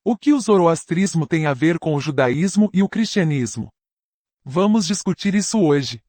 O que o zoroastrismo tem a ver com o judaísmo e o cristianismo? Vamos discutir isso hoje.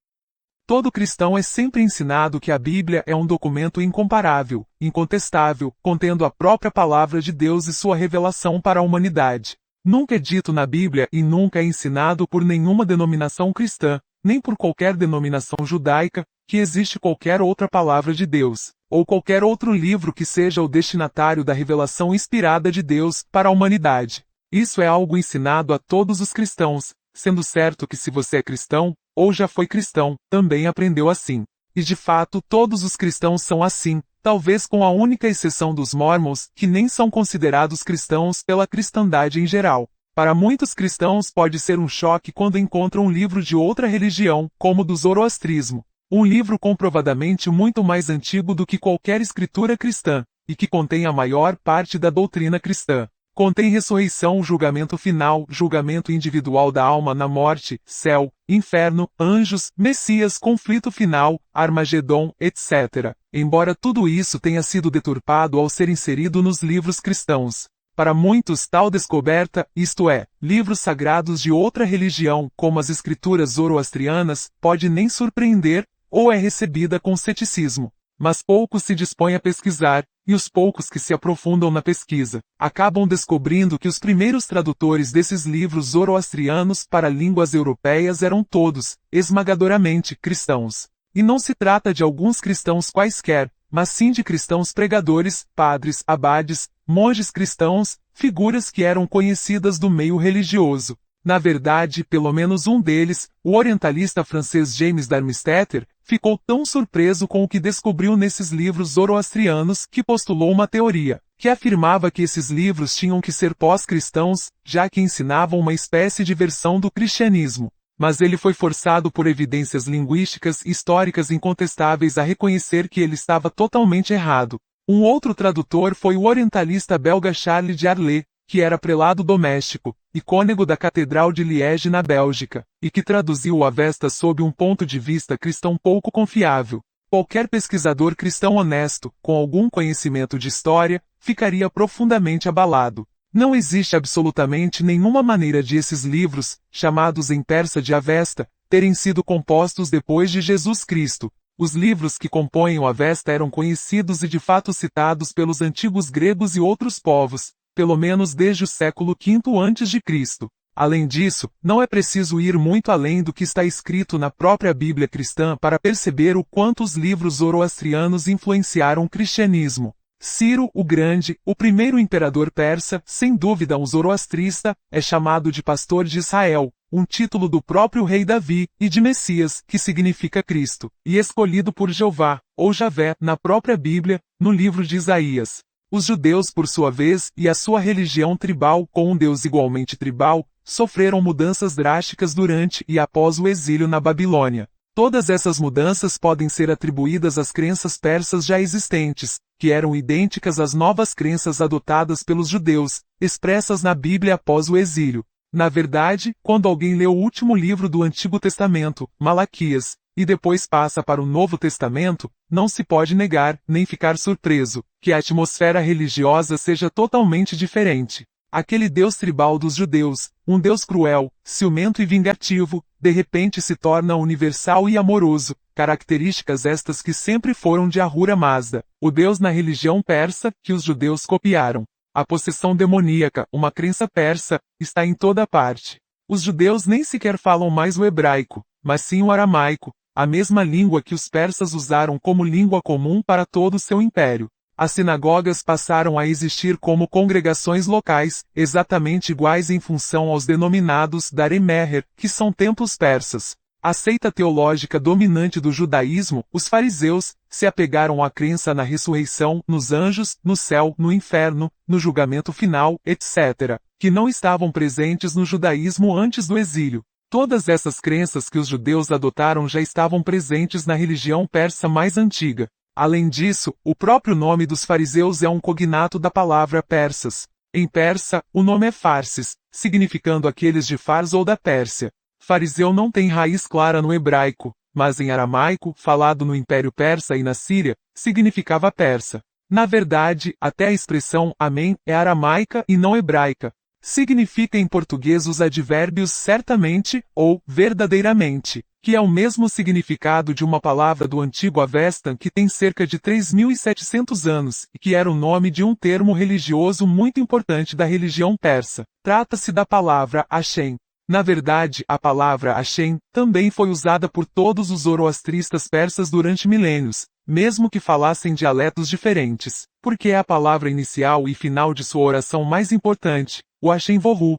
Todo cristão é sempre ensinado que a Bíblia é um documento incomparável, incontestável, contendo a própria palavra de Deus e sua revelação para a humanidade. Nunca é dito na Bíblia e nunca é ensinado por nenhuma denominação cristã, nem por qualquer denominação judaica, que existe qualquer outra palavra de Deus, ou qualquer outro livro que seja o destinatário da revelação inspirada de Deus para a humanidade. Isso é algo ensinado a todos os cristãos, sendo certo que se você é cristão, ou já foi cristão, também aprendeu assim. E de fato todos os cristãos são assim, talvez com a única exceção dos mórmons, que nem são considerados cristãos pela cristandade em geral. Para muitos cristãos pode ser um choque quando encontram um livro de outra religião, como o do zoroastrismo. Um livro comprovadamente muito mais antigo do que qualquer escritura cristã, e que contém a maior parte da doutrina cristã. Contém ressurreição, julgamento final, julgamento individual da alma na morte, céu, inferno, anjos, Messias, conflito final, Armagedon, etc. Embora tudo isso tenha sido deturpado ao ser inserido nos livros cristãos. Para muitos tal descoberta, isto é, livros sagrados de outra religião, como as escrituras zoroastrianas, pode nem surpreender, ou é recebida com ceticismo. Mas poucos se dispõem a pesquisar, e os poucos que se aprofundam na pesquisa, acabam descobrindo que os primeiros tradutores desses livros zoroastrianos para línguas europeias eram todos, esmagadoramente, cristãos. E não se trata de alguns cristãos quaisquer, mas sim de cristãos pregadores, padres, abades, monges cristãos, figuras que eram conhecidas do meio religioso. Na verdade, pelo menos um deles, o orientalista francês James Darmstädter, ficou tão surpreso com o que descobriu nesses livros zoroastrianos que postulou uma teoria, que afirmava que esses livros tinham que ser pós-cristãos, já que ensinavam uma espécie de versão do cristianismo. Mas ele foi forçado por evidências linguísticas e históricas incontestáveis a reconhecer que ele estava totalmente errado. Um outro tradutor foi o orientalista belga Charles de Arlet, que era prelado doméstico, e cônego da Catedral de Liege na Bélgica, e que traduziu o Avesta sob um ponto de vista cristão pouco confiável. Qualquer pesquisador cristão honesto, com algum conhecimento de história, ficaria profundamente abalado. Não existe absolutamente nenhuma maneira de esses livros, chamados em persa de Avesta, terem sido compostos depois de Jesus Cristo. Os livros que compõem o Avesta eram conhecidos e de fato citados pelos antigos gregos e outros povos, pelo menos desde o século V a.C. Além disso, não é preciso ir muito além do que está escrito na própria Bíblia cristã para perceber o quanto os livros zoroastrianos influenciaram o cristianismo. Ciro o Grande, o primeiro imperador persa, sem dúvida um zoroastrista, é chamado de pastor de Israel, um título do próprio rei Davi, e de Messias, que significa Cristo, e escolhido por Jeová, ou Javé, na própria Bíblia, no livro de Isaías. Os judeus, por sua vez, e a sua religião tribal, com um Deus igualmente tribal, sofreram mudanças drásticas durante e após o exílio na Babilônia. Todas essas mudanças podem ser atribuídas às crenças persas já existentes, que eram idênticas às novas crenças adotadas pelos judeus, expressas na Bíblia após o exílio. Na verdade, quando alguém lê o último livro do Antigo Testamento, Malaquias, e depois passa para o Novo Testamento, não se pode negar, nem ficar surpreso, que a atmosfera religiosa seja totalmente diferente. Aquele Deus tribal dos judeus, um Deus cruel, ciumento e vingativo, de repente se torna universal e amoroso, características estas que sempre foram de Ahura Mazda, o Deus na religião persa, que os judeus copiaram. A possessão demoníaca, uma crença persa, está em toda parte. Os judeus nem sequer falam mais o hebraico, mas sim o aramaico, a mesma língua que os persas usaram como língua comum para todo o seu império. As sinagogas passaram a existir como congregações locais, exatamente iguais em função aos denominados Darei Meher, que são templos persas. A seita teológica dominante do judaísmo, os fariseus, se apegaram à crença na ressurreição, nos anjos, no céu, no inferno, no julgamento final, etc., que não estavam presentes no judaísmo antes do exílio. Todas essas crenças que os judeus adotaram já estavam presentes na religião persa mais antiga. Além disso, o próprio nome dos fariseus é um cognato da palavra persas. Em persa, o nome é Farsis, significando aqueles de Fars ou da Pérsia. Fariseu não tem raiz clara no hebraico, mas em aramaico, falado no Império Persa e na Síria, significava persa. Na verdade, até a expressão amém é aramaica e não hebraica. significa em português os advérbios certamente ou verdadeiramente, que é o mesmo significado de uma palavra do antigo Avestan que tem cerca de 3.700 anos e que era o nome de um termo religioso muito importante da religião persa. Trata-se da palavra Hashem. Na verdade, a palavra Hashem também foi usada por todos os zoroastristas persas durante milênios, mesmo que falassem dialetos diferentes, porque é a palavra inicial e final de sua oração mais importante, o Hashem Vohu.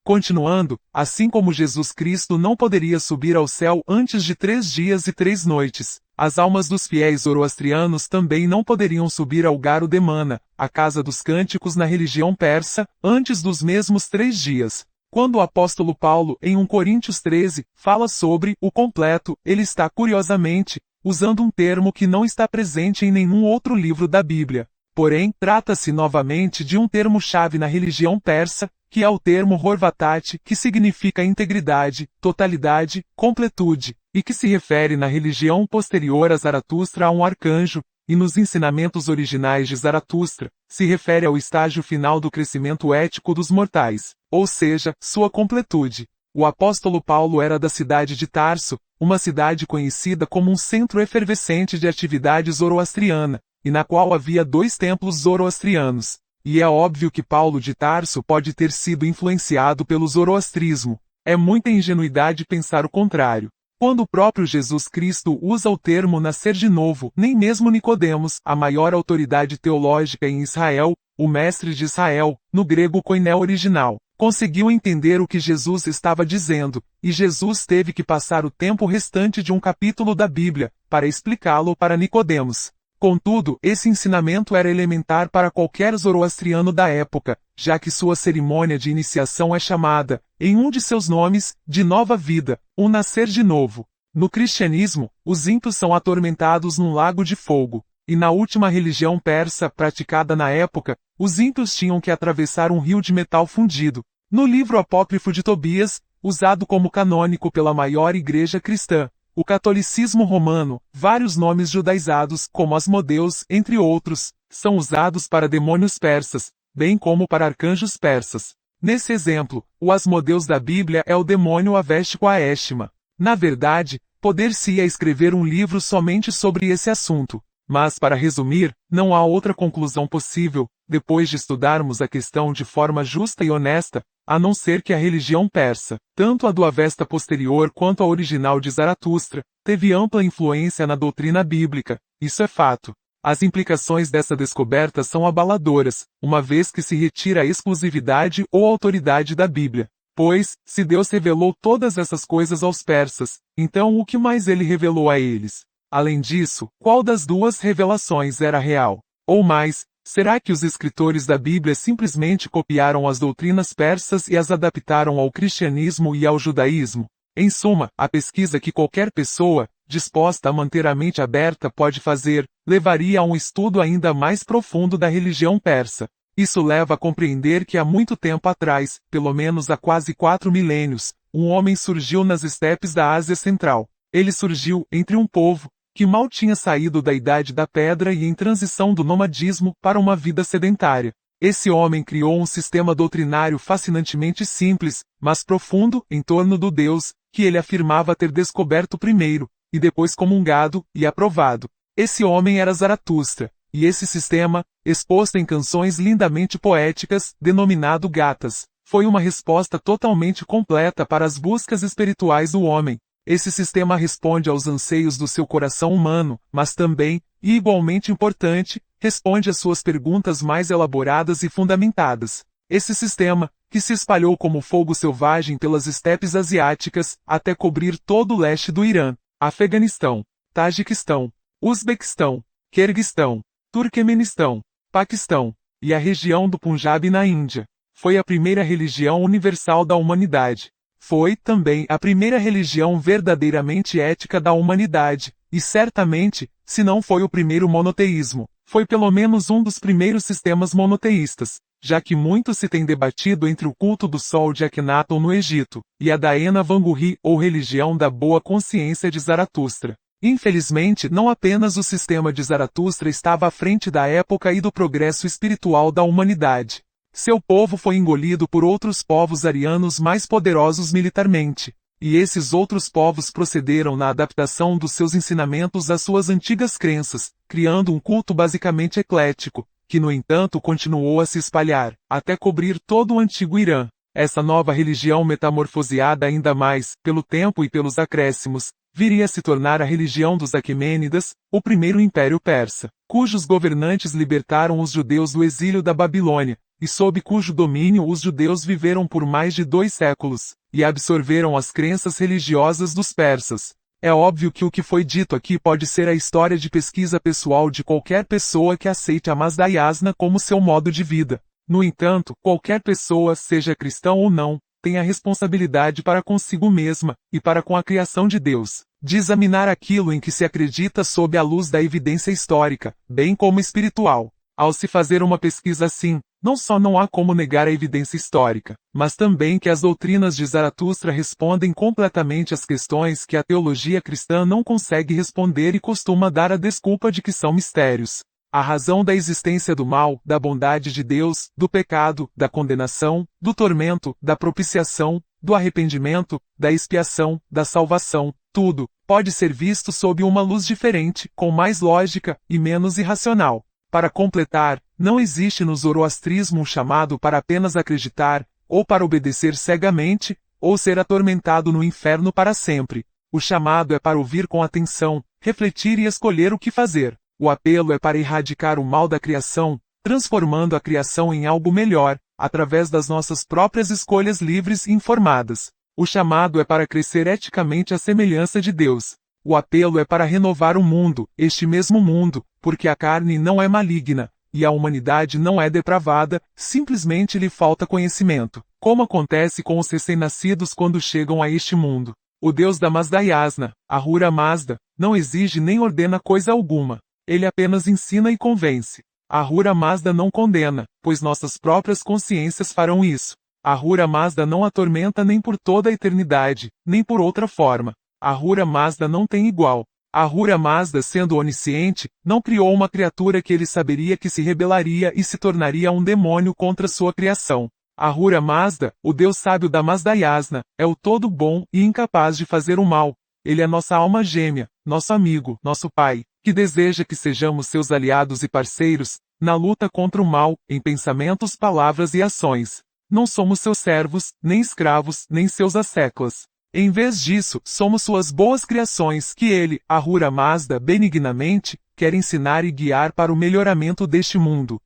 Continuando, assim como Jesus Cristo não poderia subir ao céu antes de 3 dias e 3 noites, as almas dos fiéis zoroastrianos também não poderiam subir ao Garudemana, a casa dos cânticos na religião persa, antes dos mesmos 3 dias. Quando o apóstolo Paulo, em 1 Coríntios 13, fala sobre o completo, ele está, curiosamente, usando um termo que não está presente em nenhum outro livro da Bíblia. Porém, trata-se novamente de um termo-chave na religião persa, que é o termo Horvatat, que significa integridade, totalidade, completude, e que se refere na religião posterior a Zaratustra a um arcanjo, e nos ensinamentos originais de Zaratustra, se refere ao estágio final do crescimento ético dos mortais, ou seja, sua completude. O apóstolo Paulo era da cidade de Tarso, uma cidade conhecida como um centro efervescente de atividade zoroastriana, e na qual havia 2 templos zoroastrianos. E é óbvio que Paulo de Tarso pode ter sido influenciado pelo zoroastrismo. É muita ingenuidade pensar o contrário. Quando o próprio Jesus Cristo usa o termo nascer de novo, nem mesmo Nicodemos, a maior autoridade teológica em Israel, o mestre de Israel, no grego koiné original, conseguiu entender o que Jesus estava dizendo, e Jesus teve que passar o tempo restante de um capítulo da Bíblia, para explicá-lo para Nicodemos. Contudo, esse ensinamento era elementar para qualquer zoroastriano da época, já que sua cerimônia de iniciação é chamada, em um de seus nomes, de nova vida, um nascer de novo. No cristianismo, os ímpios são atormentados num lago de fogo, e na última religião persa praticada na época, os ímpios tinham que atravessar um rio de metal fundido. No livro apócrifo de Tobias, usado como canônico pela maior igreja cristã, o catolicismo romano, vários nomes judaizados, como Asmodeus, entre outros, são usados para demônios persas, bem como para arcanjos persas. Nesse exemplo, o Asmodeus da Bíblia é o demônio Aveshko Aeshma. Na verdade, poder-se-ia escrever um livro somente sobre esse assunto. Mas, para resumir, não há outra conclusão possível, depois de estudarmos a questão de forma justa e honesta, a não ser que a religião persa, tanto a do Avesta posterior quanto a original de Zaratustra, teve ampla influência na doutrina bíblica. Isso é fato. As implicações dessa descoberta são abaladoras, uma vez que se retira a exclusividade ou autoridade da Bíblia. Pois, se Deus revelou todas essas coisas aos persas, então o que mais ele revelou a eles? Além disso, qual das duas revelações era real? Ou mais, será que os escritores da Bíblia simplesmente copiaram as doutrinas persas e as adaptaram ao cristianismo e ao judaísmo? Em suma, a pesquisa que qualquer pessoa, disposta a manter a mente aberta pode fazer, levaria a um estudo ainda mais profundo da religião persa. Isso leva a compreender que há muito tempo atrás, pelo menos há quase 4 milênios, um homem surgiu nas estepes da Ásia Central. Ele surgiu entre um povo que mal tinha saído da Idade da Pedra e em transição do nomadismo para uma vida sedentária. Esse homem criou um sistema doutrinário fascinantemente simples, mas profundo, em torno do Deus, que ele afirmava ter descoberto primeiro, e depois comungado e aprovado. Esse homem era Zaratustra, e esse sistema, exposto em canções lindamente poéticas, denominado Gatas, foi uma resposta totalmente completa para as buscas espirituais do homem. Esse sistema responde aos anseios do seu coração humano, mas também, e igualmente importante, responde às suas perguntas mais elaboradas e fundamentadas. Esse sistema, que se espalhou como fogo selvagem pelas estepes asiáticas, até cobrir todo o leste do Irã, Afeganistão, Tajiquistão, Uzbequistão, Querguistão, Turquemenistão, Paquistão, e a região do Punjab na Índia, foi a primeira religião universal da humanidade. Foi, também, a primeira religião verdadeiramente ética da humanidade, e certamente, se não foi o primeiro monoteísmo, foi pelo menos um dos primeiros sistemas monoteístas, já que muito se tem debatido entre o culto do sol de Akhenaton no Egito, e a da Ena Vangurri ou religião da boa consciência de Zaratustra. Infelizmente, não apenas o sistema de Zaratustra estava à frente da época e do progresso espiritual da humanidade. Seu povo foi engolido por outros povos arianos mais poderosos militarmente. E esses outros povos procederam na adaptação dos seus ensinamentos às suas antigas crenças, criando um culto basicamente eclético, que no entanto continuou a se espalhar, até cobrir todo o antigo Irã. Essa nova religião metamorfoseada ainda mais, pelo tempo e pelos acréscimos, viria a se tornar a religião dos Aquemênidas, o primeiro império persa, cujos governantes libertaram os judeus do exílio da Babilônia, e sob cujo domínio os judeus viveram por mais de 2 séculos, e absorveram as crenças religiosas dos persas. É óbvio que o que foi dito aqui pode ser a história de pesquisa pessoal de qualquer pessoa que aceite a Mazda-Yasna como seu modo de vida. No entanto, qualquer pessoa, seja cristão ou não, tem a responsabilidade para consigo mesma, e para com a criação de Deus, de examinar aquilo em que se acredita sob a luz da evidência histórica, bem como espiritual. Ao se fazer uma pesquisa assim, não só não há como negar a evidência histórica, mas também que as doutrinas de Zaratustra respondem completamente às questões que a teologia cristã não consegue responder e costuma dar a desculpa de que são mistérios. A razão da existência do mal, da bondade de Deus, do pecado, da condenação, do tormento, da propiciação, do arrependimento, da expiação, da salvação, tudo, pode ser visto sob uma luz diferente, com mais lógica, e menos irracional. Para completar, não existe no zoroastrismo um chamado para apenas acreditar, ou para obedecer cegamente, ou ser atormentado no inferno para sempre. O chamado é para ouvir com atenção, refletir e escolher o que fazer. O apelo é para erradicar o mal da criação, transformando a criação em algo melhor, através das nossas próprias escolhas livres e informadas. O chamado é para crescer eticamente à semelhança de Deus. O apelo é para renovar o mundo, este mesmo mundo, porque a carne não é maligna, e a humanidade não é depravada, simplesmente lhe falta conhecimento, como acontece com os recém-nascidos quando chegam a este mundo. O Deus da Mazda-Yasna, Ahura Mazda, não exige nem ordena coisa alguma. Ele apenas ensina e convence. Ahura Mazda não condena, pois nossas próprias consciências farão isso. Ahura Mazda não atormenta nem por toda a eternidade, nem por outra forma. Ahura Mazda não tem igual. Ahura Mazda, sendo onisciente, não criou uma criatura que ele saberia que se rebelaria e se tornaria um demônio contra sua criação. Ahura Mazda, o Deus sábio da Mazda-Yasna, é o todo bom e incapaz de fazer o mal. Ele é nossa alma gêmea, nosso amigo, nosso pai, que deseja que sejamos seus aliados e parceiros, na luta contra o mal, em pensamentos, palavras e ações. Não somos seus servos, nem escravos, nem seus asseclas. Em vez disso, somos suas boas criações que ele, Ahura Mazda, benignamente, quer ensinar e guiar para o melhoramento deste mundo.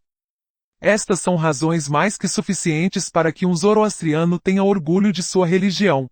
Estas são razões mais que suficientes para que um zoroastriano tenha orgulho de sua religião.